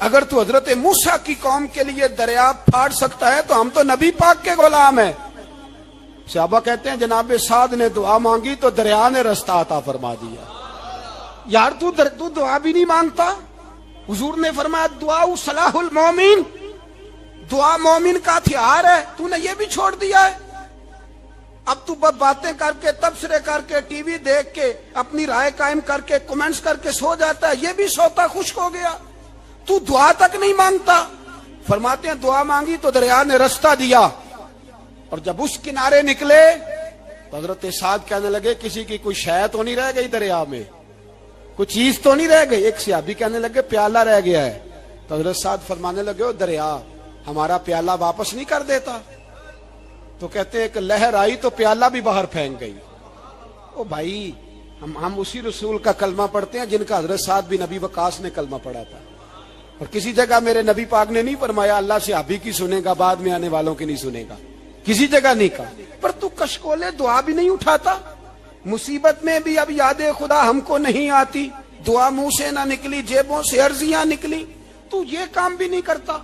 اگر تو حضرت موسیٰ کی قوم کے لیے دریا پھاڑ سکتا ہے تو ہم تو نبی پاک کے غلام ہیں. صحابہ کہتے ہیں جناب سعد نے دعا مانگی تو دریا نے رستہ عطا فرما دیا. یار تو دعا بھی نہیں مانگتا. حضور نے فرمایا دعا صلاح المومن، دعا مومن کا ہتھیار ہے، تو نے یہ بھی چھوڑ دیا ہے. اب تو باتیں کر کے، تبصرے کر کے، ٹی وی دیکھ کے، اپنی رائے قائم کر کے، کمنٹس کر کے سو جاتا ہے، یہ بھی سوتا خشک ہو گیا. تو دعا تک نہیں مانگتا. فرماتے ہیں دعا مانگی تو دریا نے رستہ دیا، اور جب اس کنارے نکلے تو حضرت سعد کہنے لگے کسی کی کوئی شے تو نہیں رہ گئی دریا میں، کوئی چیز تو نہیں رہ گئی. ایک صحابی کہنے لگے پیالہ رہ گیا ہے. تو حضرت سعد فرمانے لگے او دریا ہمارا پیالہ واپس نہیں کر دیتا. تو کہتے ہیں کہ لہر آئی تو پیالہ بھی باہر پھینک گئی. او بھائی ہم اسی رسول کا کلمہ پڑھتے ہیں جن کا حضرت سعد بن ابی وقاص نے کلمہ پڑھا تھا. اور کسی جگہ میرے نبی پاک نے نہیں فرمایا اللہ صحابی کی سنے گا بعد میں آنے والوں کی نہیں سنے گا، کسی جگہ نہیں کہا. پر تو کشکولے دعا بھی نہیں اٹھاتا. مصیبت میں بھی اب یاد خدا ہم کو نہیں آتی، دعا منہ سے نہ نکلی، جیبوں سے عرضیاں نکلی، تو یہ کام بھی نہیں کرتا.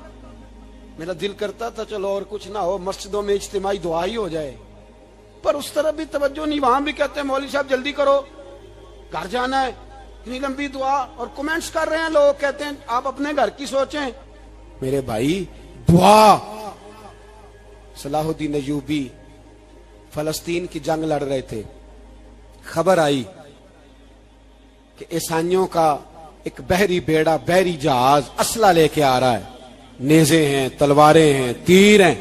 میرا دل کرتا تھا چلو اور کچھ نہ ہو، مسجدوں میں اجتماعی دعا ہی ہو جائے، پر اس طرح بھی توجہ نہیں. وہاں بھی کہتے ہیں مولوی صاحب جلدی کرو گھر جانا ہے، اتنی لمبی دعا، اور کمنٹس کر رہے ہیں لوگ، کہتے ہیں آپ اپنے گھر کی سوچیں. میرے بھائی دعا. صلاح الدین ایوبی فلسطین کی جنگ لڑ رہے تھے، خبر آئی کہ عیسائیوں کا ایک بحری بیڑا، بحری جہاز اسلحہ لے کے آ رہا ہے، نیزے ہیں، تلواریں ہیں، تیر ہیں.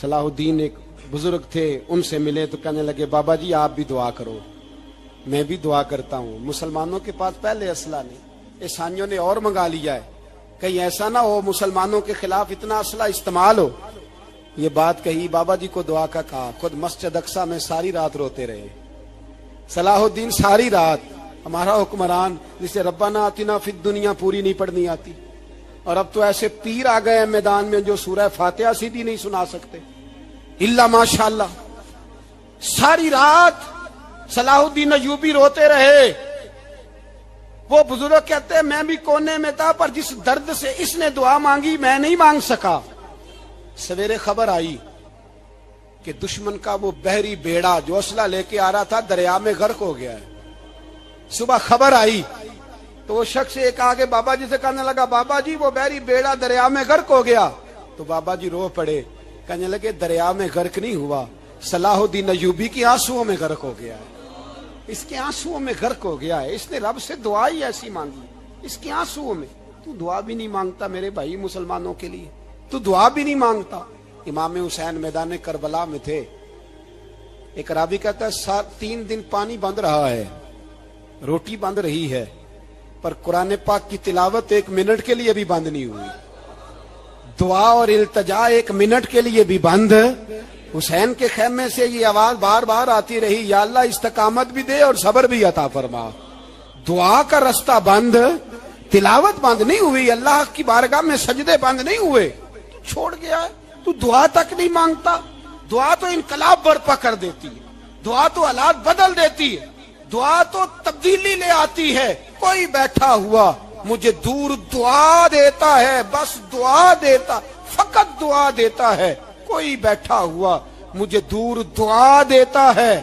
صلاح الدین ایک بزرگ تھے، ان سے ملے تو کہنے لگے بابا جی آپ بھی دعا کرو. میں بھی دعا کرتا ہوں. مسلمانوں کے پاس پہلے اسلحہ نہیں، عیسائیوں نے اور منگا لیا ہے، کہیں ایسا نہ ہو مسلمانوں کے خلاف اتنا اسلحہ استعمال ہو. یہ بات کہی، بابا جی کو دعا کا کہا. خود مسجد اقصی میں ساری رات روتے رہے صلاح الدین، ساری رات. ہمارا حکمران جسے ربنا آتنا فی الدنیا پوری نہیں پڑھنی آتی، اور اب تو ایسے پیر آ گئے ہیں میدان میں جو سورہ فاتحہ سیدھی نہیں سنا سکتے الا ماشاءاللہ. ساری رات صلاح الدین ایوبی روتے رہے. وہ بزرگ کہتے ہیں میں بھی کونے میں تھا، پر جس درد سے اس نے دعا مانگی میں نہیں مانگ سکا. سویرے خبر آئی کہ دشمن کا وہ بحری بیڑا جو اسلحہ لے کے آ رہا تھا دریا میں غرق ہو گیا ہے. صبح خبر آئی تو وہ شخص ایک آگے بابا جی سے کہنے لگا بابا جی وہ بحری بیڑا دریا میں غرق ہو گیا. تو بابا جی رو پڑے، کہنے لگے دریا میں غرق نہیں ہوا، صلاح الدین ایوبی کی آنسوؤں میں غرق ہو گیا ہے. اس کے آنسوؤں میں غرق ہو گیا ہے، اس نے رب سے دعا ہی ایسی مانگی اس کے آنسوؤں میں. تو دعا بھی نہیں مانگتا میرے بھائی مسلمانوں کے لیے، تو دعا بھی نہیں مانگتا. امام حسین میدان کربلا میں تھے. ایک راوی کہتا ہے 3 دن پانی بند رہا ہے، روٹی بند رہی ہے، پر قرآن پاک کی تلاوت 1 منٹ کے لیے بھی بند نہیں ہوئی، دعا اور التجا 1 منٹ کے لیے بھی بند. حسین کے خیمے سے یہ آواز بار بار آتی رہی، یا اللہ استقامت بھی دے اور صبر بھی عطا فرما. دعا کا رستہ بند، تلاوت بند نہیں ہوئی، اللہ کی بارگاہ میں سجدے بند نہیں ہوئے، تو چھوڑ گیا ہے. تو دعا تک نہیں مانگتا. دعا تو انقلاب برپا کر دیتی ہے، دعا تو حالات بدل دیتی ہے، دعا تو تبدیلی لے آتی ہے. کوئی بیٹھا ہوا مجھے دور دعا دیتا ہے، بس دعا دیتا، فقط دعا دیتا ہے. کوئی بیٹھا ہوا مجھے دور دعا دیتا ہے،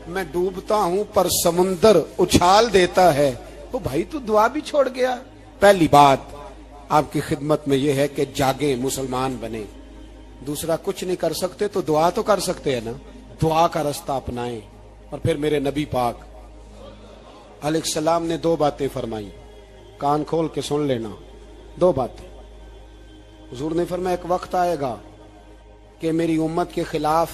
میں ڈوبتا ہوں پر سمندر اچھال دیتا ہے. تو بھائی تو دعا بھی چھوڑ گیا. پہلی بات آپ کی خدمت میں یہ ہے کہ جاگیں، مسلمان بنیں. دوسرا کچھ نہیں کر سکتے تو دعا تو کر سکتے ہیں نا، دعا کا رستہ اپنائیں. اور پھر میرے نبی پاک علیہ السلام نے 2 باتیں فرمائی، کان کھول کے سن لینا. 2 باتیں حضور نے فرمایا ایک وقت آئے گا کہ میری امت کے خلاف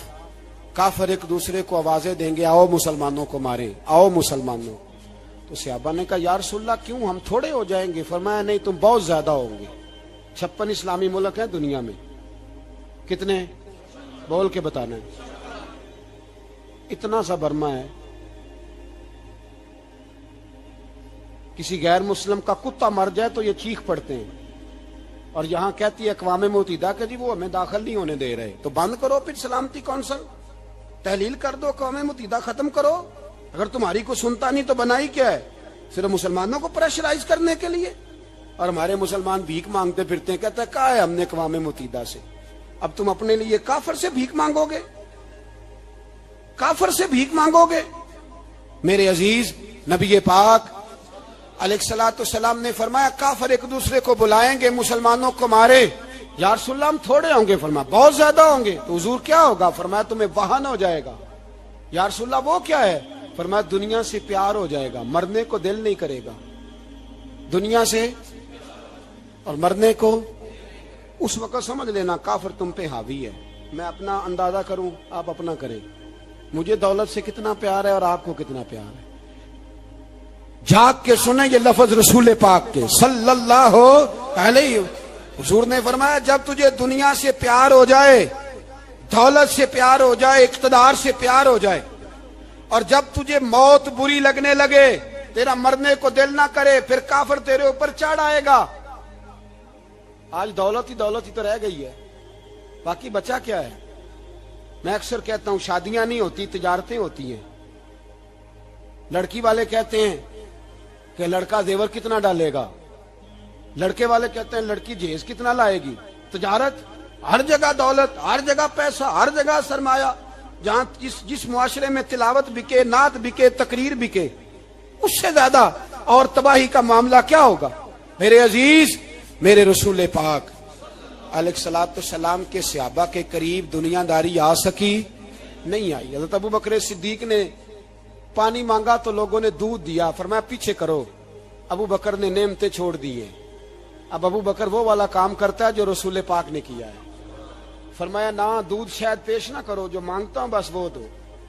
کافر ایک دوسرے کو آوازیں دیں گے آؤ مسلمانوں کو ماریں، آؤ مسلمانوں. تو صحابہ نے کہا یا رسول اللہ کیوں، ہم تھوڑے ہو جائیں گے؟ فرمایا نہیں تم بہت زیادہ ہوں گے. 56 اسلامی ملک ہیں دنیا میں، کتنے بول کے بتانا ہے؟ اتنا سا برما ہے. کسی غیر مسلم کا کتا مر جائے تو یہ چیخ پڑتے ہیں، اور یہاں کہتی ہے اقوام متحدہ کہ جی وہ ہمیں داخل نہیں ہونے دے رہے. تو بند کرو پھر سلامتی کونسل، تحلیل کر دو، اقوام متحدہ ختم کرو. اگر تمہاری کو سنتا نہیں تو بنائی کیا ہے؟ صرف مسلمانوں کو پریشرائز کرنے کے لیے. اور ہمارے مسلمان بھیک مانگتے پھرتے ہیں. کہتا ہے کہا ہے ہم نے اقوام متحدہ سے, اب تم اپنے لیے کافر سے بھیک مانگو گے؟ کافر سے بھیک مانگو گے؟ میرے عزیز, نبی پاک علیہ الصلوۃ والسلام نے فرمایا کافر ایک دوسرے کو بلائیں گے مسلمانوں کو مارے. یا رسول اللہ ہم تھوڑے ہوں گے؟ فرمایا بہت زیادہ ہوں گے. تو حضور کیا ہوگا؟ فرمایا تمہیں وہن ہو جائے گا. یا رسول اللہ وہ کیا ہے؟ فرمایا دنیا سے پیار ہو جائے گا, مرنے کو دل نہیں کرے گا. دنیا سے اور مرنے کو. اس وقت سمجھ لینا کافر تم پہ حاوی ہے. میں اپنا اندازہ کروں, آپ اپنا کریں. مجھے دولت سے کتنا پیار ہے اور آپ کو کتنا پیار ہے. جھاگ کے سنیں یہ لفظ رسول پاک کے صلی اللہ علیہ. حضور نے فرمایا جب تجھے دنیا سے پیار ہو جائے, دولت سے پیار ہو جائے, اقتدار سے پیار ہو جائے, اور جب تجھے موت بری لگنے لگے, تیرا مرنے کو دل نہ کرے, پھر کافر تیرے اوپر چڑھ آئے گا. آج دولت ہی تو رہ گئی ہے, باقی بچا کیا ہے؟ میں اکثر کہتا ہوں شادیاں نہیں ہوتی, تجارتیں ہوتی ہیں. لڑکی والے کہتے ہیں کہ لڑکا زیور کتنا ڈالے گا, لڑکے والے کہتے ہیں لڑکی جہیز کتنا لائے گی. تجارت, ہر جگہ دولت, ہر جگہ پیسہ, ہر جگہ سرمایہ. جہاں جس معاشرے میں تلاوت بکے, نعت بکے, تقریر بکے, اس سے زیادہ اور تباہی کا معاملہ کیا ہوگا؟ میرے عزیز, میرے رسول پاک علیہ الصلوۃ والسلام کے صحابہ کے قریب دنیا داری آ سکی نہیں آئی. حضرت ابو بکر صدیق نے پانی مانگا تو لوگوں نے دودھ دیا, فرمایا پیچھے کرو. ابو بکر نے نعمتیں چھوڑ دی ہیں. اب ابو بکر وہ والا کام کرتا ہے جو رسول پاک نے کیا ہے. فرمایا نہ دودھ شاید پیش نہ کرو, جو مانگتا ہوں بس وہ دو.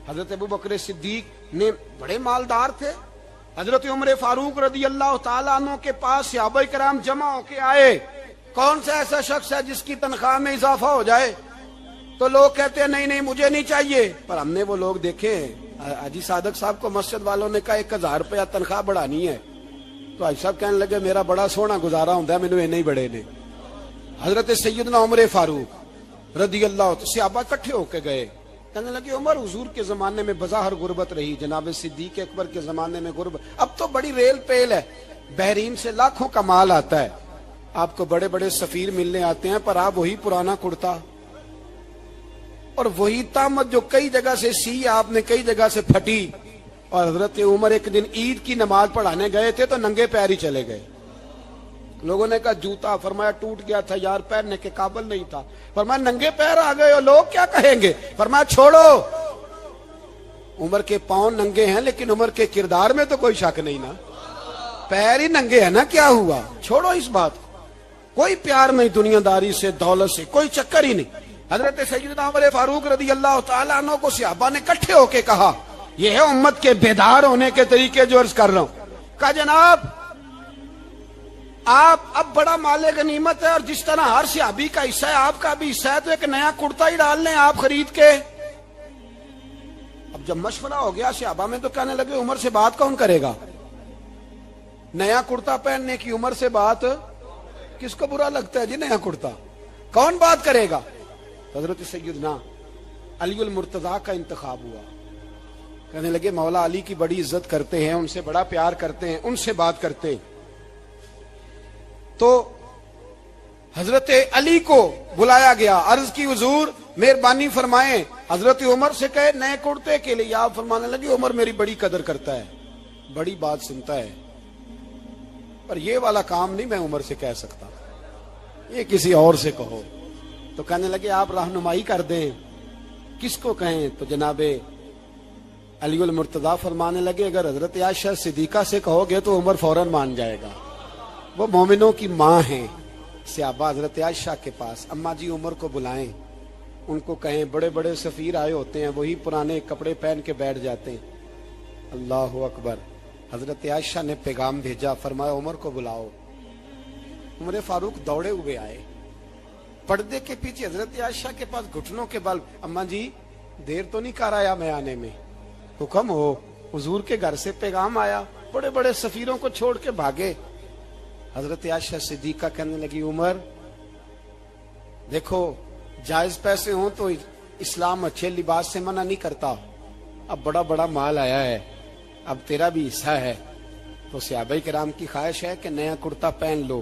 حضرت ابو بکر صدیق نے بڑے مالدار تھے. حضرت عمر فاروق رضی اللہ تعالیٰ عنہ کے پاس صحابہ کرام جمع ہو کے آئے. کون سا ایسا شخص ہے جس کی تنخواہ میں اضافہ ہو جائے؟ تو لوگ کہتے ہیں نہیں مجھے نہیں چاہیے. پر ہم نے وہ لوگ دیکھے ہیں. حاجی صادق صاحب کو مسجد والوں نے کہا 1000 روپیہ تنخواہ بڑھانی ہے, تو حاجی صاحب کہنے لگے میرا بڑا سونا گزارا ہوتا ہے, مینوں نہیں بڑے نے. حضرت سیدنا عمر فاروق رضی اللہ عنہ صحابہ اکٹھے ہو کے گئے. کہنے لگے عمر حضور کے زمانے میں بظاہر غربت رہی, جناب صدیق اکبر کے زمانے میں غربت, اب تو بڑی ریل پیل ہے, بحرین سے لاکھوں کا مال آتا ہے, آپ کو بڑے بڑے سفیر ملنے آتے ہیں, پر آپ وہی پرانا کرتا اور وہی تامت جو کئی جگہ سے سی آپ نے کئی جگہ سے پھٹی. اور حضرت عمر ایک دن عید کی نماز پڑھانے گئے تھے تو ننگے پیر ہی چلے گئے. لوگوں نے کہا جوتا, فرمایا ٹوٹ گیا تھا یار, پہننے کے قابل نہیں تھا. فرمایا ننگے پیر آ گئے ہو, لوگ کیا کہیں گے؟ فرمایا چھوڑو, عمر کے پاؤں ننگے ہیں لیکن عمر کے کردار میں تو کوئی شک نہیں نا, پیر ہی ننگے ہیں نا, کیا ہوا؟ چھوڑو اس بات کو. کوئی پیار نہیں دنیا داری سے, دولت سے, کوئی چکر ہی نہیں. حضرت سیدنا عمر فاروق رضی اللہ تعالیٰ عنہ کو صحابہ نے اکٹھے ہو کے کہا, یہ ہے امت کے بیدار ہونے کے طریقے جو عرض کر رہا ہوں. کہا جناب آپ اب بڑا مال غنیمت ہے, اور جس طرح ہر صحابی کا حصہ ہے آپ کا بھی حصہ ہے, تو ایک نیا کرتا ہی ڈال لیں آپ خرید کے. اب جب مشورہ ہو گیا صحابہ میں تو کہنے لگے عمر سے بات کون کرے گا؟ نیا کرتا پہننے کی عمر سے بات کس کو برا لگتا ہے جی؟ نیا کرتا کون بات کرے گا؟ حضرت سیدنا علی المرتضیٰ کا انتخاب ہوا. کہنے لگے مولا علی کی بڑی عزت کرتے ہیں, ان سے بڑا پیار کرتے ہیں, ان سے بات کرتے ہیں. تو حضرت علی کو بلایا گیا, عرض کی حضور مہربانی فرمائیں. حضرت عمر سے کہے نئے کرتے کے لیے, آپ فرمانے لگے عمر میری بڑی قدر کرتا ہے, بڑی بات سنتا ہے, پر یہ والا کام نہیں میں عمر سے کہہ سکتا, یہ کسی اور سے کہو. تو کہنے لگے آپ رہنمائی کر دیں, کس کو کہیں؟ تو جناب علی المرتضیٰ فرمانے لگے اگر حضرت عائشہ صدیقہ سے کہو گے تو عمر فوراً مان جائے گا, وہ مومنوں کی ماں ہیں. صحابہ حضرت عائشہ کے پاس, اماں جی عمر کو بلائیں, ان کو کہیں بڑے بڑے سفیر آئے ہوتے ہیں, وہی پرانے کپڑے پہن کے بیٹھ جاتے ہیں. اللہ اکبر. حضرت عائشہ نے پیغام بھیجا, فرمایا عمر کو بلاؤ. عمر فاروق دوڑے ہوئے آئے, پردے کے پیچھے حضرت عائشہ کے پاس گھٹنوں کے بل, اماں جی دیر تو نہیں کر آیا میں آنے میں؟ حکم ہو, حضور کے گھر سے پیغام آیا, بڑے بڑے سفیروں کو چھوڑ کے بھاگے. حضرت عائشہ صدیقہ کہنے لگی عمر دیکھو جائز پیسے ہوں تو اسلام اچھے لباس سے منع نہیں کرتا, اب بڑا بڑا مال آیا ہے, اب تیرا بھی حصہ ہے, تو صحابہ کرام کی خواہش ہے کہ نیا کرتا پہن لو.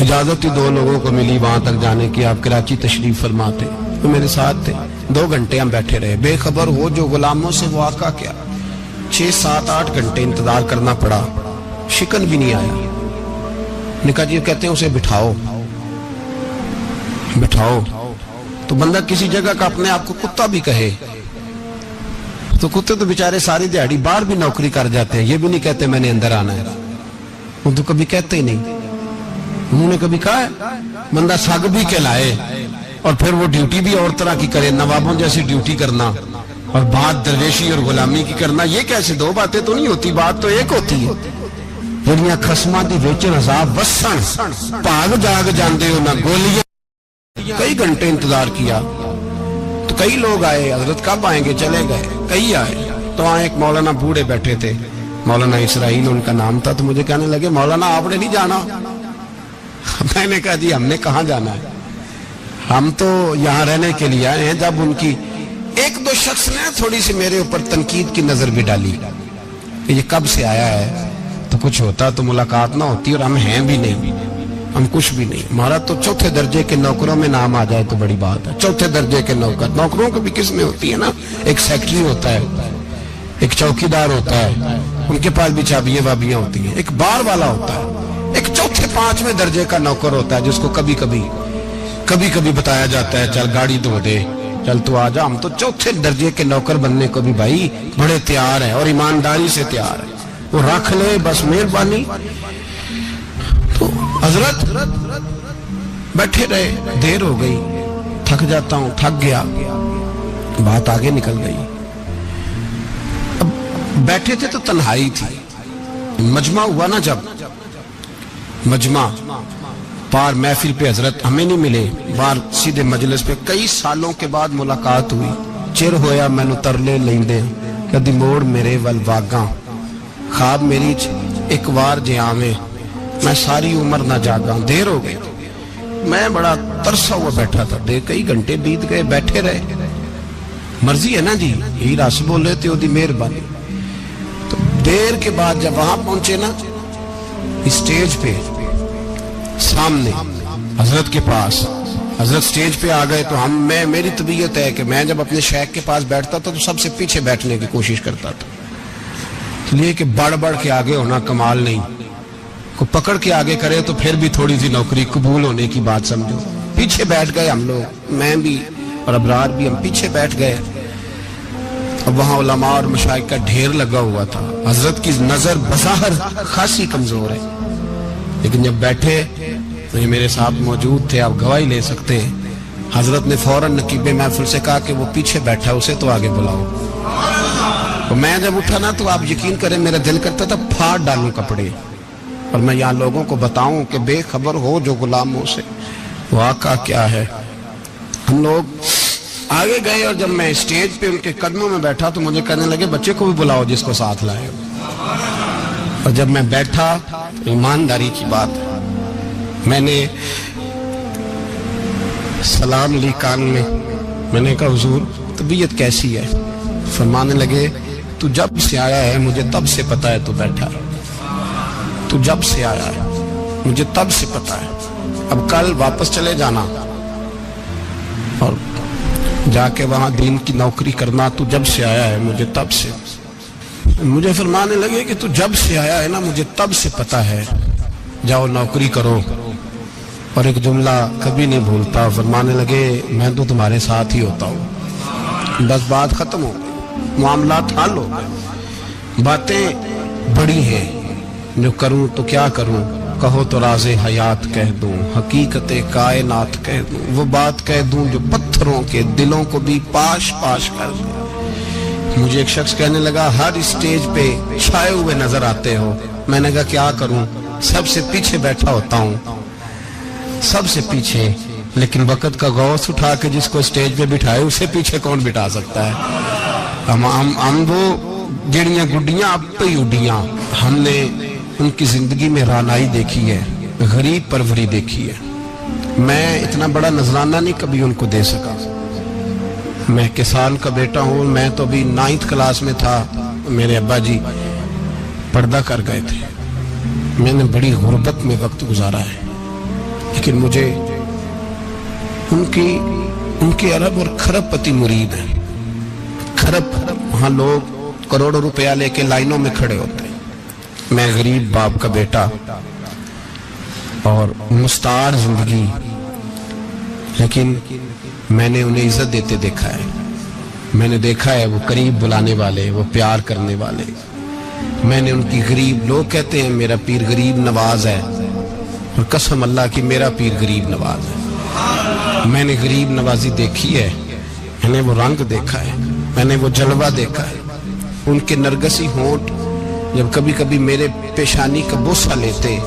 اجازت ہی 2 لوگوں کو ملی وہاں تک جانے کی، آپ کراچی تشریف فرماتے تو میرے ساتھ تھے. 2 گھنٹے ہم بیٹھے رہے، بے خبر ہو جو غلاموں سے وہ آقا کیا. 6 7 8 گھنٹے انتظار کرنا پڑا، شکن بھی نہیں آیا. نے کہا جی کہتے ہیں اسے بٹھاؤ بٹھاؤ. تو بندہ کسی جگہ کا اپنے آپ کو کتا بھی کہے تو کتے تو بیچارے ساری دیہڑی باہر بھی نوکری کر جاتے ہیں، یہ بھی نہیں کہتے میں نے اندر آنا ہے. وہ تو کبھی کہتے ہی نہیں. انہوں نے کبھی کہا ہے بندہ سگ بھی کہلائے اور پھر وہ ڈیوٹی بھی اور طرح کی کرے، نوابوں جیسی ڈیوٹی کرنا اور بات درویشی اور غلامی کی کرنا، یہ کیسے 2 باتیں تو نہیں ہوتی، بات تو ایک ہوتی ہے. جڑیاں خسماں دی وچ عذاب وسن بھاگ جاگ جاندے ہو نہ گولیاں. کئی گھنٹے انتظار کیا تو کئی لوگ آئے، حضرت کب آئیں گے، چلے گئے. کئی آئے تو وہاں ایک مولانا بوڑھے بیٹھے تھے، مولانا اسرائیل ان کا نام تھا. تو مجھے کہنے لگے مولانا آپ نے نہیں جانا؟ میں نے کہا جی ہم نے کہاں جانا ہے، ہم تو یہاں رہنے کے لیے آئے ہیں. جب ان کی 1-2 شخص نے تھوڑی سی میرے اوپر تنقید کی نظر بھی ڈالی کہ یہ کب سے آیا ہے، تو کچھ ہوتا تو ملاقات نہ ہوتی، اور ہم ہیں بھی نہیں، ہم کچھ بھی نہیں. ہمارا تو 4تھے درجے کے نوکروں میں نام آ جائے تو بڑی بات ہے. 4تھے درجے کے نوکر، نوکروں کو بھی کس میں ہوتی ہے نا، ایک سیکٹری ہوتا ہے، ایک چوکی دار ہوتا ہے، ان کے پاس بھی چابیاں وابیاں ہوتی ہیں، ایک بار والا ہوتا ہے، ایک 4تھے 5ویں درجے کا نوکر ہوتا ہے جس کو کبھی کبھی بتایا جاتا ہے چل گاڑی دھو دے، چل تو آ جا. ہم تو 4تھے درجے کے نوکر بننے کو بھی بھائی بڑے تیار ہیں اور ایمانداری سے تیار ہیں. وہ رکھ لے بس مہربانی. تو حضرت بیٹھے رہے، دیر ہو گئی، تھک جاتا ہوں، تھک گیا، بات آگے نکل گئی. اب بیٹھے تھے تو تنہائی تھی. مجمع ہوا نا، جب مجمع پار محفل پہ حضرت ہمیں نہیں ملے، بار سیدھے مجلس پہ کئی سالوں کے بعد ملاقات ہوئی. چر ہویا مینو ترلے لیندے کدی موڑ میرے ول واگاں، خواب میری ایک وار جے آویں میں ساری عمر نہ جاگاں. دیر ہو گئی، میں بڑا ترسا ہوا بیٹھا تھا. کئی گھنٹے بیت گئے، بیٹھے رہے. مرضی ہے نا جی، یہی رس بولے تے دی مہربانی. تو دیر کے بعد جب وہاں پہنچے نا اسٹیج پہ سامنے حضرت کے پاس، حضرت سٹیج پہ آ گئے تو میری طبیعت ہے کہ میں جب اپنے شیخ کے پاس بیٹھتا تھا تو سب سے پیچھے بیٹھنے کی کوشش کرتا تھا، اس لیے کہ بڑھ کے آگے ہونا کمال نہیں. کو پکڑ کے آگے کرے تو پھر بھی تھوڑی سی نوکری قبول ہونے کی بات سمجھو. پیچھے بیٹھ گئے ہم لوگ، میں بھی اور ابرار بھی، ہم پیچھے بیٹھ گئے. اب وہاں علماء اور مشائخ کا ڈھیر لگا ہوا تھا. حضرت کی نظر بظاہر خاصی کمزور ہے، لیکن جب بیٹھے تو یہ میرے ساتھ موجود تھے، آپ گواہی لے سکتے ہیں. حضرت نے فوراً نقیب محفل سے کہا کہ وہ پیچھے بیٹھا ہے اسے تو آگے بلاؤ. تو میں جب اٹھا نا تو آپ یقین کریں میرا دل کرتا تھا پھاڑ ڈالوں کپڑے اور میں یہاں لوگوں کو بتاؤں کہ بے خبر ہو جو غلاموں سے وہ آقا کیا ہے. ہم لوگ آگے گئے اور جب میں اسٹیج پہ ان کے قدموں میں بیٹھا تو مجھے کہنے لگے بچے کو بھی بلاؤ جس کو ساتھ لائے. اور جب میں بیٹھا ایمانداری کی بات میں نے سلام لی کان میں نے کہا حضور طبیعت کیسی ہے؟ فرمانے لگے تو جب سے آیا ہے مجھے تب سے پتا ہے تو بیٹھا، تو جب سے آیا ہے مجھے تب سے پتا ہے. اب کل واپس چلے جانا اور جا کے وہاں دین کی نوکری کرنا. تو جب سے آیا ہے مجھے تب سے. مجھے فرمانے لگے کہ تو جب سے آیا ہے نا مجھے تب سے پتا ہے، جاؤ نوکری کرو. اور ایک جملہ کبھی نہیں بھولتا، فرمانے لگے میں تو تمہارے ساتھ ہی ہوتا ہوں. بس بات ختم ہو گئی، معاملات حل ہو گئے. باتیں بڑی ہیں، جو کروں تو کیا کروں، کہو تو راز حیات کہہ دوں، حقیقت کائنات کہہ دوں، وہ بات کہہ دوں جو پتھروں کے دلوں کو بھی پاش پاش کر دوں. مجھے ایک شخص کہنے لگا ہر اسٹیج پہ چھائے ہوئے نظر آتے ہو. میں نے کہا کیا کروں، سب سے پیچھے بیٹھا ہوتا ہوں، سب سے پیچھے. لیکن وقت کا غوث اٹھا کے جس کو اسٹیج پہ بٹھائے اسے پیچھے کون بٹھا سکتا ہے. ہم وہ جڑیاں گڈیاں اب پہ ہی اڈیاں. ہم نے ان کی زندگی میں رانائی دیکھی ہے، غریب پروری دیکھی ہے. میں اتنا بڑا نذرانہ نہیں کبھی ان کو دے سکا. میں کسان کا بیٹا ہوں. میں تو ابھی 9th کلاس میں تھا، میرے ابا جی پردہ کر گئے تھے. میں نے بڑی غربت میں وقت گزارا ہے. لیکن مجھے ان کے ارب اور خرب پتی مرید ہیں. خرب وہاں لوگ کروڑوں روپیہ لے کے لائنوں میں کھڑے ہوتے ہیں. میں غریب باپ کا بیٹا اور مستعار زندگی، لیکن میں نے انہیں عزت دیتے دیکھا ہے. میں نے دیکھا ہے وہ قریب بلانے والے، وہ پیار کرنے والے. میں نے ان کی غریب، لوگ کہتے ہیں میرا پیر غریب نواز ہے، اور قسم اللہ کی میرا پیر غریب نواز ہے. میں نے غریب نوازی دیکھی ہے، میں نے وہ رنگ دیکھا ہے، میں نے وہ جلوہ دیکھا ہے. ان کے نرگسی ہونٹ جب کبھی کبھی میرے پیشانی کا بوسہ لیتے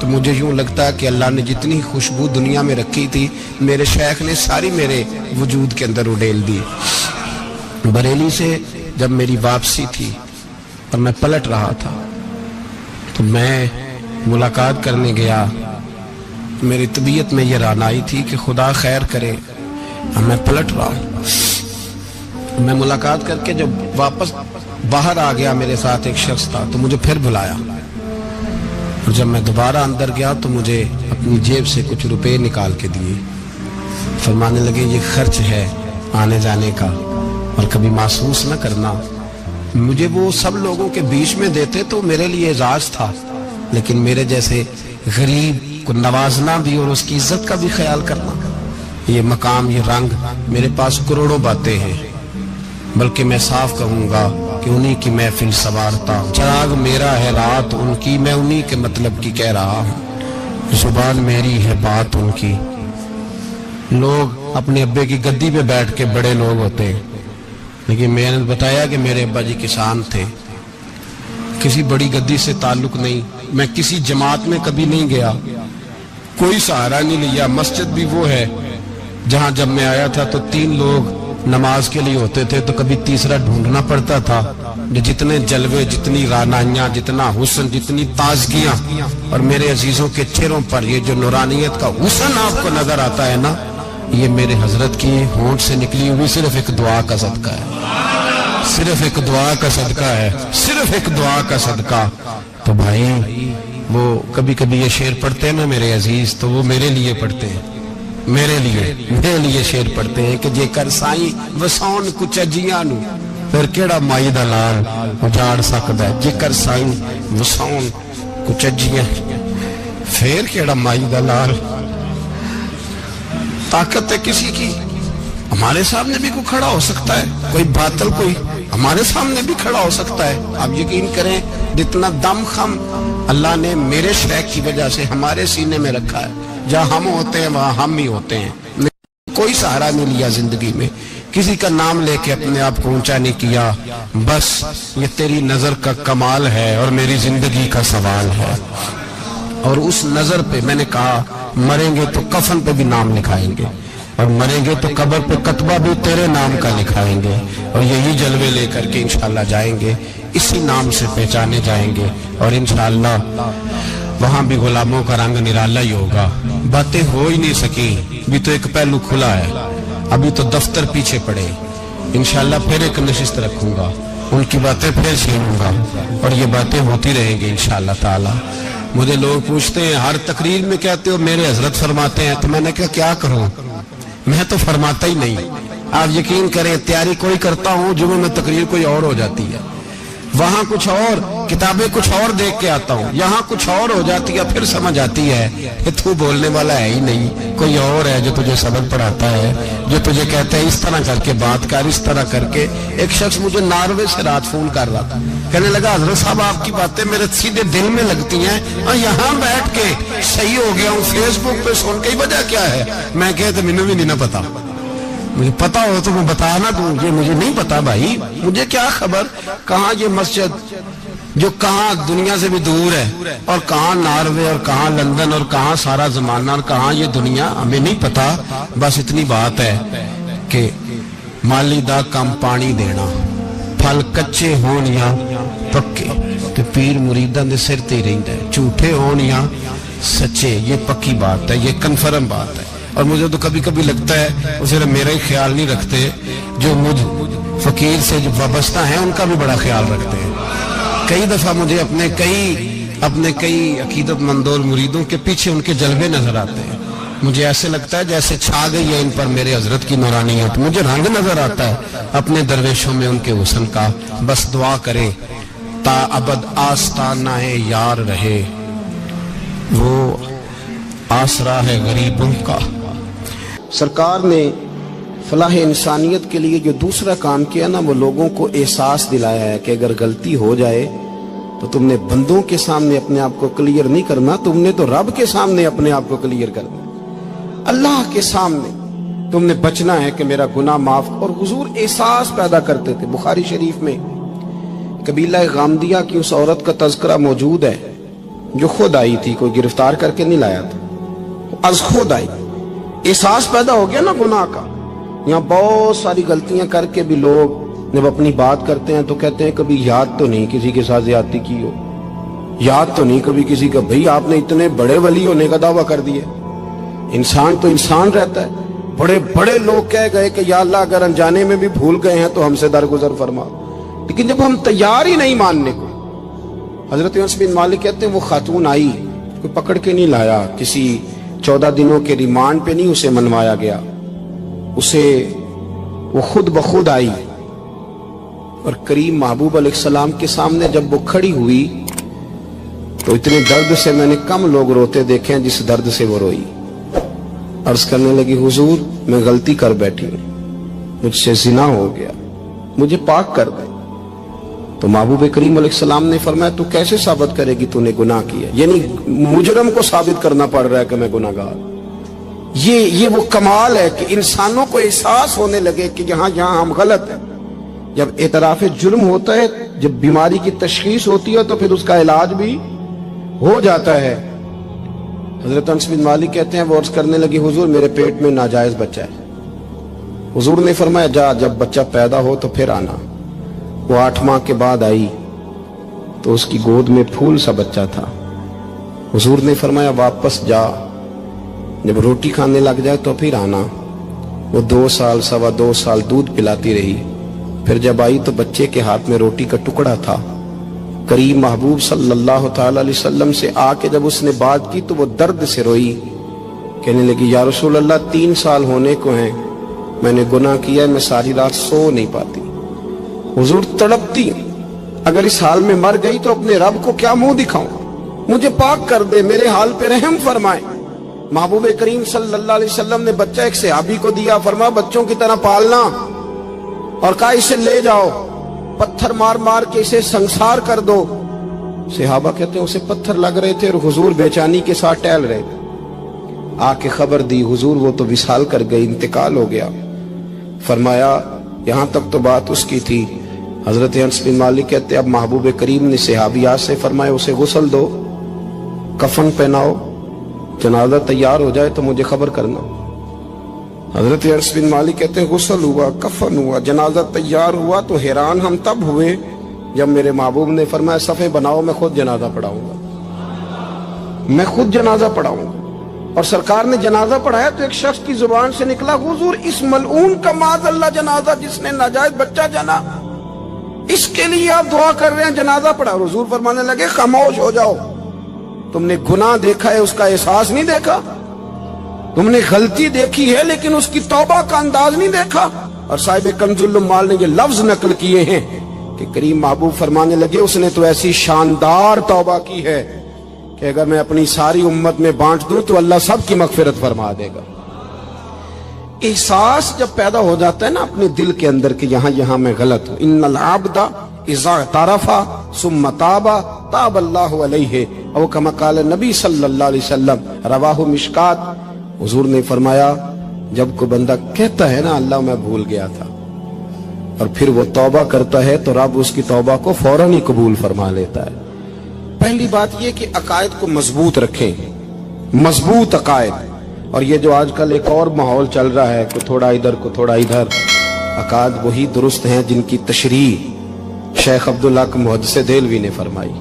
تو مجھے یوں لگتا کہ اللہ نے جتنی خوشبو دنیا میں رکھی تھی میرے شیخ نے ساری میرے وجود کے اندر اڈیل دی. بریلی سے جب میری واپسی تھی اور میں پلٹ رہا تھا تو میں ملاقات کرنے گیا. میری طبیعت میں یہ رانائی تھی کہ خدا خیر کرے، میں پلٹ رہا ہوں. میں ملاقات کر کے جب واپس باہر آ گیا، میرے ساتھ ایک شخص تھا تو مجھے پھر بلایا، اور جب میں دوبارہ اندر گیا تو مجھے اپنی جیب سے کچھ روپے نکال کے دیے. فرمانے لگے یہ خرچ ہے آنے جانے کا، اور کبھی محسوس نہ کرنا. مجھے وہ سب لوگوں کے بیچ میں دیتے تو میرے لیے اعزاز تھا، لیکن میرے جیسے غریب کو نوازنا بھی اور اس کی عزت کا بھی خیال کرنا، یہ مقام، یہ رنگ. میرے پاس کروڑوں باتیں ہیں، بلکہ میں صاف کہوں گا کہ انہی کی محفل سوارتا ہوں. چراغ میرا ہے رات ان کی، میں انہی کے مطلب کی کہہ رہا ہوں. زبان میری ہے بات ان کی. لوگ اپنے ابے کی گدی پہ بیٹھ کے بڑے لوگ ہوتے ہیں، لیکن میں نے بتایا کہ میرے ابا جی کسان تھے. کسی بڑی گدی سے تعلق نہیں. میں کسی جماعت میں کبھی نہیں گیا، کوئی سہارا نہیں لیا. مسجد بھی وہ ہے جہاں جب میں آیا تھا تو 3 لوگ نماز کے لیے ہوتے تھے تو کبھی تیسرا ڈھونڈنا پڑتا تھا. جتنے جلوے، جتنی رانائیاں، جتنا حسن، جتنی تازگیاں، اور میرے عزیزوں کے چہروں پر یہ جو نورانیت کا حسن آپ کو نظر آتا ہے نا، یہ میرے حضرت کی ہونٹ سے نکلی ہوئی صرف ایک دعا کا صدقہ ہے. صرف ایک دعا کا صدقہ ہے، صرف ایک دعا کا صدقہ. تو بھائی وہ کبھی کبھی یہ شعر پڑھتے ہیں نا میرے عزیز، تو وہ میرے لیے پڑھتے ہیں، میرے لیے شعر پڑھتے ہیں کہ جے کر سائیں وساؤن کچھ اجیاں نو پھر کیڑا مائی دا لال اجاڑ سکدا ہے. جے کر سائیں وساؤن کچھ اجیاں پھر کیڑا مائی دا لال. طاقت ہے کسی کی، ہمارے سامنے بھی کوئی کھڑا ہو سکتا ہے، کوئی باطل کوئی ہمارے سامنے بھی کھڑا ہو سکتا ہے. آپ یقین کریں جتنا دم خم اللہ نے میرے شیخ کی وجہ سے ہمارے سینے میں رکھا ہے، جہاں ہم ہوتے ہیں وہاں ہم ہی ہوتے ہیں. کوئی سہارا نہیں لیا زندگی میں، کسی کا نام لے کے اپنے آپ کو اونچا نہیں کیا. بس یہ تیری نظر کا کمال ہے اور میری زندگی کا سوال ہے. اور اس نظر پہ میں نے کہا مریں گے تو کفن پہ بھی نام لکھائیں گے، اور مریں گے تو قبر پہ کتبہ بھی تیرے نام کا لکھائیں گے، اور یہی جلوے لے کر کے انشاءاللہ جائیں گے، اسی نام سے پہچانے جائیں گے. اور انشاءاللہ وہاں بھی غلاموں کا رنگ نرالا ہی ہوگا. باتیں ہو ہی نہیں سکی، بھی تو ایک پہلو کھلا ہے، ابھی تو دفتر پیچھے پڑے. انشاءاللہ پھر ایک نشست رکھوں گا، ان کی باتیں پھر چھینوں گا، اور یہ باتیں ہوتی رہیں گی انشاءاللہ تعالی. مجھے لوگ پوچھتے ہیں ہر تقریر میں کہتے ہو میرے حضرت فرماتے ہیں، تو میں نے کہا کیا کروں، میں تو فرماتا ہی نہیں. آپ یقین کریں تیاری کوئی کرتا ہوں، جمعہ میں تقریر کوئی اور ہو جاتی ہے، وہاں کچھ اور، کتابیں کچھ اور دیکھ کے آتا ہوں، یہاں کچھ اور ہو جاتی ہے. پھر سمجھ آتی ہے کہ تو بولنے والا ہے ہی نہیں، کوئی اور ہے جو تجھے سبق پڑھاتا ہے، جو تجھے کہتا ہے اس طرح کر کے بات کر، اس طرح کر کے. ایک شخص مجھے ناروے سے رات فون کر رہا تھا، کہنے لگا حضرت صاحب آپ کی باتیں میرے سیدھے دل میں لگتی ہیں، اور یہاں بیٹھ کے صحیح ہو گیا ہوں، فیس بک پہ سن کے وجہ کیا ہے. میں کہتا مجھے بھی نہیں پتا، مجھے پتا ہو تو میں بتا نہ دوں، یہ مجھے نہیں پتا بھائی، مجھے کیا خبر کہاں یہ مسجد جو کہاں دنیا سے بھی دور ہے، اور کہاں ناروے، اور کہاں لندن، اور کہاں سارا زمانہ، اور کہاں یہ دنیا، ہمیں نہیں پتا. بس اتنی بات ہے کہ مالی دا کم پانی دینا، پھل کچے ہون یا پکے تو پیر مریداں دے سر تے رہندا ہے، جھوٹے ہون یا سچے، یہ پکی بات ہے، یہ کنفرم بات ہے. اور مجھے تو کبھی کبھی لگتا ہے وہ صرف میرا ہی خیال نہیں رکھتے، جو مجھ فقیر سے جو وابستہ ہیں ان کا بھی بڑا خیال رکھتے ہیں. کئی دفعہ مجھے اپنے کئی عقیدت مندوں اور مریدوں کے پیچھے ان کے جلوے نظر آتے ہیں. مجھے ایسے لگتا ہے جیسے چھا گئی ہے ان پر میرے حضرت کی نورانیت. مجھے رنگ نظر آتا ہے اپنے درویشوں میں ان کے حسن کا. بس دعا کرے تا ابد آستانہ یار رہے، وہ آسرا ہے غریبوں کا. سرکار نے فلاح انسانیت کے لیے جو دوسرا کام کیا نا، وہ لوگوں کو احساس دلایا ہے کہ اگر غلطی ہو جائے تو تم نے بندوں کے سامنے اپنے آپ کو کلیئر نہیں کرنا، تم نے تو رب کے سامنے اپنے آپ کو کلیئر کرنا. اللہ کے سامنے تم نے بچنا ہے کہ میرا گناہ معاف. اور حضور احساس پیدا کرتے تھے. بخاری شریف میں قبیلہ غامدیہ کی اس عورت کا تذکرہ موجود ہے جو خود آئی تھی، کوئی گرفتار کر کے نہیں لایا تھا، از خود آئی. احساس پیدا ہو گیا نا گناہ کا. یہاں بہت ساری غلطیاں کر کے بھی لوگ جب اپنی بات کرتے ہیں تو کہتے ہیں کبھی یاد تو نہیں کسی کے ساتھ زیادتی کی ہو، یاد تو نہیں کبھی کسی کا. بھئی آپ نے اتنے بڑے ولی ہونے کا دعویٰ کر دیا. انسان تو انسان رہتا ہے. بڑے بڑے لوگ کہہ گئے کہ یا اللہ اگر انجانے میں بھی بھول گئے ہیں تو ہم سے درگزر فرما. لیکن جب ہم تیار ہی نہیں ماننے کو. حضرت انس بن مالک کہتے ہیں وہ خاتون آئی، کوئی پکڑ کے نہیں لایا، کسی 14 دنوں کے ریمانڈ پہ نہیں اسے منوایا گیا، اسے وہ خود بخود آئی. اور کریم محبوب علیہ السلام کے سامنے جب وہ کھڑی ہوئی تو اتنے درد سے میں نے کم لوگ روتے دیکھے ہیں جس درد سے وہ روئی. عرض کرنے لگی حضور میں غلطی کر بیٹھی ہوں، مجھ سے زنا ہو گیا، مجھے پاک کر دے. تو محبوب کریم علیہ السلام نے فرمایا تو کیسے ثابت کرے گی تو نے گناہ کیا؟ یعنی مجرم کو ثابت کرنا پڑ رہا ہے کہ میں گناہ گار. یہ وہ کمال ہے کہ انسانوں کو احساس ہونے لگے کہ یہاں ہم غلط ہیں. جب اعتراف جرم ہوتا ہے، جب بیماری کی تشخیص ہوتی ہے تو پھر اس کا علاج بھی ہو جاتا ہے. حضرت انس بن مالک کہتے ہیں وہ عرض کرنے لگی حضور میرے پیٹ میں ناجائز بچہ ہے. حضور نے فرمایا جا جب بچہ پیدا ہو تو پھر آنا. وہ 8 ماہ کے بعد آئی تو اس کی گود میں پھول سا بچہ تھا. حضور نے فرمایا واپس جا، جب روٹی کھانے لگ جائے تو پھر آنا. وہ 2 سال 2.25 سال دودھ پلاتی رہی. پھر جب آئی تو بچے کے ہاتھ میں روٹی کا ٹکڑا تھا. کریم محبوب صلی اللہ تعالی علیہ وسلم سے آ کے جب اس نے بات کی تو وہ درد سے روئی. کہنے لگی یا رسول اللہ 3 سال ہونے کو ہیں، میں نے گناہ کیا ہے، میں ساری رات سو نہیں پاتی. حضور تڑپتی اگر اس حال میں مر گئی تو اپنے رب کو کیا منہ دکھاؤں؟ مجھے پاک کر دے، میرے حال پہ رحم فرمائے. محبوب کریم صلی اللہ علیہ وسلم نے بچہ ایک صحابی کو دیا، فرمایا بچوں کی طرح پالنا، اور کہا اسے لے جاؤ، پتھر مار مار کے اسے سنسار کر دو. صحابہ کہتے ہیں اسے پتھر لگ رہے تھے اور حضور بے چینی کے ساتھ ٹہل رہے تھے. آ کے خبر دی حضور وہ تو وصال کر گئی، انتقال ہو گیا. فرمایا یہاں تک تو بات اس کی تھی. حضرت انس بن مالک کہتے اب محبوب کریم نے صحابیات سے فرمایا اسے غسل دو، کفن پہناؤ، جنازہ تیار ہو جائے تو مجھے خبر کرنا. حضرت انس بن مالک کہتے ہیں غسل ہوا، کفن ہوا، جنازہ تیار ہوا تو حیران ہم تب ہوئے جب میرے محبوب نے فرمایا صفے بناؤ، میں خود جنازہ پڑھاؤں گا، میں خود جنازہ پڑھاؤں گا. اور سرکار نے جنازہ پڑھایا تو ایک شخص کی زبان سے نکلا حضور اس ملعون کا معاذ اللہ جنازہ جس نے ناجائز بچہ جنا، اس کے لیے آپ دعا کر رہے ہیں، جنازہ پڑھا. حضور فرمانے لگے خاموش ہو جاؤ، تم نے گناہ دیکھا ہے اس کا احساس نہیں دیکھا، تم نے غلطی دیکھی ہے لیکن اس کی توبہ کا انداز نہیں دیکھا. اور صاحب کنز العمال نے یہ لفظ نقل کیے ہیں کہ کریم محبوب فرمانے لگے اس نے تو ایسی شاندار توبہ کی ہے کہ اگر میں اپنی ساری امت میں بانٹ دوں تو اللہ سب کی مغفرت فرما دے گا. احساس جب پیدا ہو جاتا ہے نا اپنے دل کے اندر کہ یہاں میں غلط ہوں. ان العبد اذا اعترف ثم تاب تاب اللہ علیہ او کما قال نبی صلی اللہ علیہ وسلم، رواہ مشکات. حضور نے فرمایا جب کوئی بندہ کہتا ہے نا اللہ میں بھول گیا تھا اور پھر وہ توبہ کرتا ہے تو رب اس کی توبہ کو فوراً ہی قبول فرما لیتا ہے. پہلی بات یہ کہ عقائد کو مضبوط رکھیں، مضبوط عقائد. اور یہ جو آج کل ایک اور ماحول چل رہا ہے، کوئی تھوڑا ادھر کوئی تھوڑا ادھر، عقائد وہی درست ہیں جن کی تشریح شیخ عبداللہ محدث دہلوی نے فرمائی.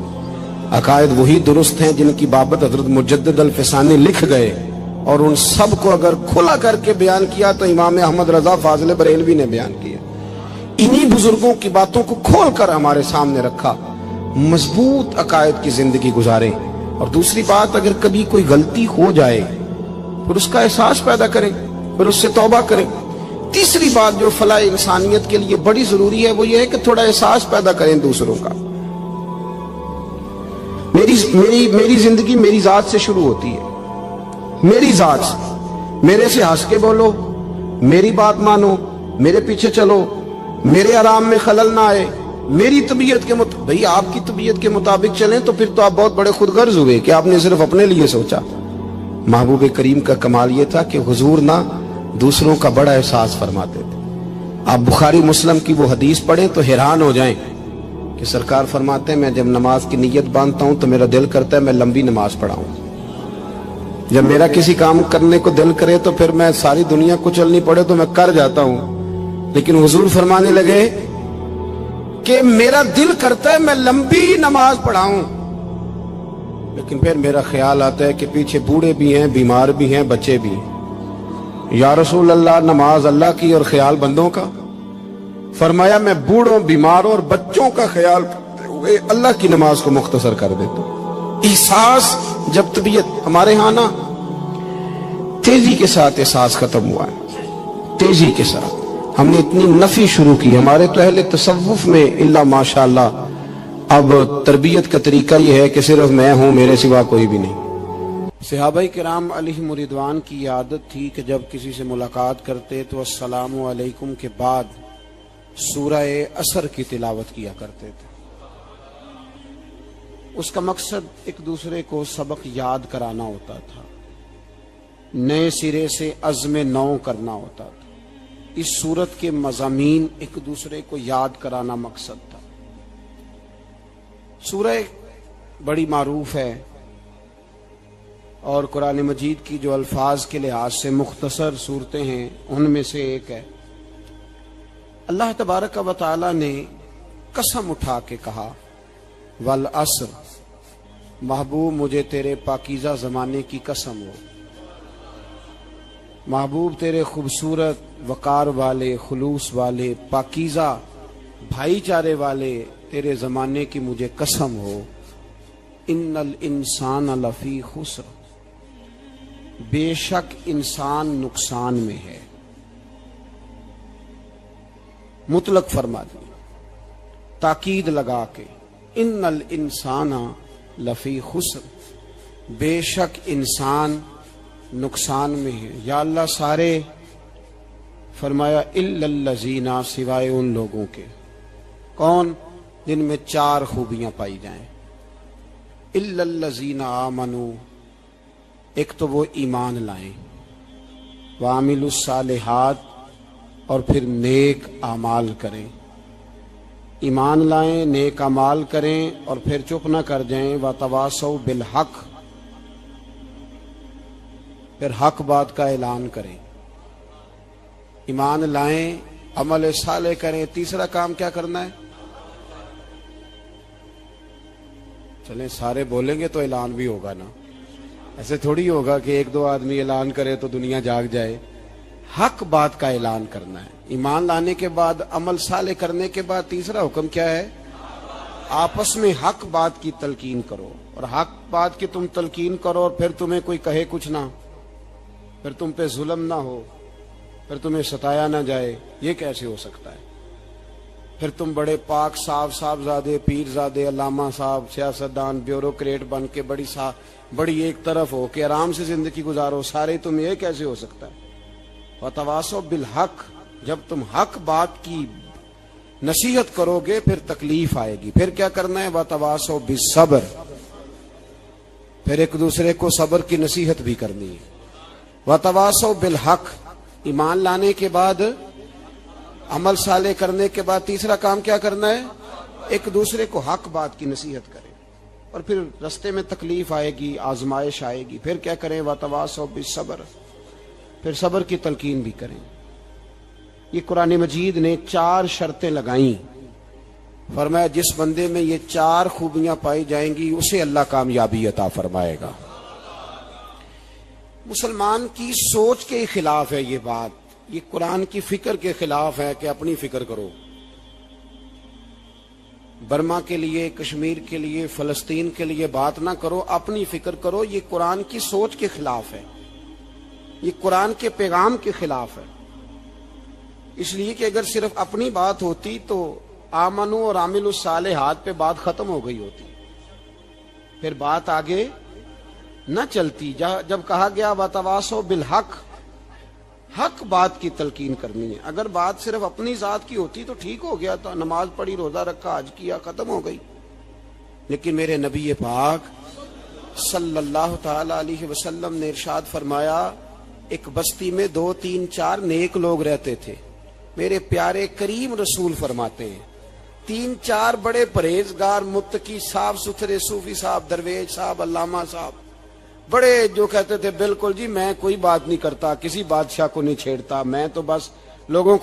عقائد وہی درست ہیں جن کی بابت حضرت مجدد الفسانی لکھ گئے، اور ان سب کو اگر کھلا کر کے بیان کیا تو امام احمد رضا فاضل بریلوی نے بیان کیا. انہی بزرگوں کی باتوں کو کھول کر ہمارے سامنے رکھا. مضبوط عقائد کی زندگی گزاریں. اور دوسری بات اگر کبھی کوئی غلطی ہو جائے پھر اس کا احساس پیدا کریں، پھر اس سے توبہ کریں۔ تیسری بات جو فلاح انسانیت کے لیے بڑی ضروری ہے وہ یہ ہے کہ تھوڑا احساس پیدا کریں دوسروں کا۔ میری زندگی میری ذات سے شروع ہوتی ہے، میری ذات سے۔ میرے سے ہنس کے بولو، میری بات مانو، میرے پیچھے چلو، میرے آرام میں خلل نہ آئے، میری طبیعت کے مطابق۔ بھئی آپ کی طبیعت کے مطابق چلیں تو پھر تو آپ بہت بڑے خود غرض ہوئے کہ آپ نے صرف اپنے لیے سوچا۔ محبوب کریم کا کمال یہ تھا کہ حضور نہ دوسروں کا بڑا احساس فرماتے تھے۔ آپ بخاری مسلم کی وہ حدیث پڑھیں تو حیران ہو جائیں کہ سرکار فرماتے ہیں میں جب نماز کی نیت باندھتا ہوں تو میرا دل کرتا ہے میں لمبی نماز پڑھاؤں۔ جب میرا کسی کام کرنے کو دل کرے تو پھر میں ساری دنیا کچلنی پڑے تو میں کر جاتا ہوں، لیکن حضور فرمانے لگے کہ میرا دل کرتا ہے میں لمبی نماز پڑھاؤں، لیکن پھر میرا خیال آتا ہے کہ پیچھے بوڑھے بھی ہیں، بیمار بھی ہیں، بچے بھی ہیں۔ یا رسول اللہ، نماز اللہ کی اور خیال بندوں کا؟ فرمایا میں بوڑھوں، بیماروں اور بچوں کا خیال کرتے ہوئے اللہ کی نماز کو مختصر کر دیتا ہوں۔ احساس جب طبیعت ہمارے ہاں نا تیزی کے ساتھ احساس ختم ہوا ہے، تیزی کے ساتھ ہم نے اتنی نفی شروع کی۔ ہمارے تو اہل تصوف میں اللہ ماشاءاللہ اب تربیت کا طریقہ یہ ہے کہ صرف میں ہوں، میرے سوا کوئی بھی نہیں۔ صحابہ کرام علیہم رضوان کی عادت تھی کہ جب کسی سے ملاقات کرتے تو السلام علیکم کے بعد سورہ عصر کی تلاوت کیا کرتے تھے۔ اس کا مقصد ایک دوسرے کو سبق یاد کرانا ہوتا تھا، نئے سرے سے عزم نو کرنا ہوتا تھا۔ اس سورت کے مضامین ایک دوسرے کو یاد کرانا مقصد تھا۔ سورہ بڑی معروف ہے اور قرآن مجید کی جو الفاظ کے لحاظ سے مختصر صورتیں ہیں ان میں سے ایک ہے۔ اللہ تبارک و تعالی نے قسم اٹھا کے کہا والعصر، محبوب مجھے تیرے پاکیزہ زمانے کی قسم ہو، محبوب تیرے خوبصورت وقار والے، خلوص والے، پاکیزہ بھائی چارے والے تیرے زمانے کی مجھے قسم ہو، ان الانسان لفی خسر، بے شک انسان نقصان میں ہے۔ مطلق فرما دی، تاکید لگا کے، ان الانسان لفی خسر، بے شک انسان نقصان میں ہے۔ یا اللہ سارے، فرمایا الا الذین، سوائے ان لوگوں کے، کون؟ جن میں چار خوبیاں پائی جائیں۔ الا الذین آمنوا، ایک تو وہ ایمان لائیں، وعملوا الصالحات، اور پھر نیک اعمال کریں۔ ایمان لائیں، نیک اعمال کریں اور پھر چپ نہ کر جائیں۔ وتواصوا بالحق، پھر حق بات کا اعلان کریں۔ ایمان لائیں، عمل صالح کریں، تیسرا کام کیا کرنا ہے؟ چلیں سارے بولیں گے تو اعلان بھی ہوگا نا، ایسے تھوڑی ہوگا کہ ایک دو آدمی اعلان کرے تو دنیا جاگ جائے۔ حق بات کا اعلان کرنا ہے۔ ایمان لانے کے بعد، عمل صالح کرنے کے بعد تیسرا حکم کیا ہے؟ آپس میں حق بات کی تلقین کرو، اور حق بات کی تم تلقین کرو اور پھر تمہیں کوئی کہے کچھ نہ، پھر تم پہ ظلم نہ ہو، پھر تمہیں ستایا نہ جائے، یہ کیسے ہو سکتا ہے؟ پھر تم بڑے پاک صاحبزادے، پیرزادے، علامہ صاحب، سیاستدان، بیوروکریٹ بن کے بڑی ایک طرف ہو کہ آرام سے زندگی گزارو سارے، تم یہ کیسے ہو سکتا ہے؟ وتواصوا بالحق، جب تم حق بات کی نصیحت کرو گے پھر تکلیف آئے گی۔ پھر کیا کرنا ہے؟ وتواصوا بالصبر، پھر ایک دوسرے کو صبر کی نصیحت بھی کرنی ہے۔ وتواصوا بالحق، ایمان لانے کے بعد، عمل صالح کرنے کے بعد تیسرا کام کیا کرنا ہے؟ ایک دوسرے کو حق بات کی نصیحت کریں، اور پھر رستے میں تکلیف آئے گی، آزمائش آئے گی، پھر کیا کریں؟ وتواصوا بالصبر، پھر صبر کی تلقین بھی کریں۔ یہ قرآن مجید نے 4 شرطیں لگائیں، فرمایا جس بندے میں یہ 4 خوبیاں پائی جائیں گی اسے اللہ کامیابی عطا فرمائے گا۔ مسلمان کی سوچ کے خلاف ہے یہ بات، یہ قرآن کی فکر کے خلاف ہے کہ اپنی فکر کرو۔ برما کے لیے، کشمیر کے لیے، فلسطین کے لیے بات نہ کرو، اپنی فکر کرو، یہ قرآن کی سوچ کے خلاف ہے۔ یہ قرآن کے پیغام کے خلاف ہے. اس لیے کہ اگر صرف اپنی بات ہوتی تو آمنو اور عامل الصالحات پہ بات ختم ہو گئی ہوتی, پھر بات آگے نہ چلتی. جب کہا گیا وتواصوا بالحق, حق بات کی تلقین کرنی ہے. اگر بات صرف اپنی ذات کی ہوتی تو ٹھیک ہو گیا تھا, نماز پڑھی, روزہ رکھا, حج کیا, ختم ہو گئی. لیکن میرے نبی پاک صلی اللہ تعالی علیہ وسلم نے ارشاد فرمایا, ایک بستی میں 2 3 4 نیک لوگ رہتے تھے. میرے پیارے کریم رسول فرماتے ہیں 3 4 بڑے پرہیزگار, متقی, صاف ستھرے صوفی صاحب, درویش صاحب, علامہ صاحب, بڑے جو کہتے تھے بالکل جی میں کوئی بات نہیں کرتا, کسی بادشاہ کو نہیں چھیڑتا, میں تو بس لوگوں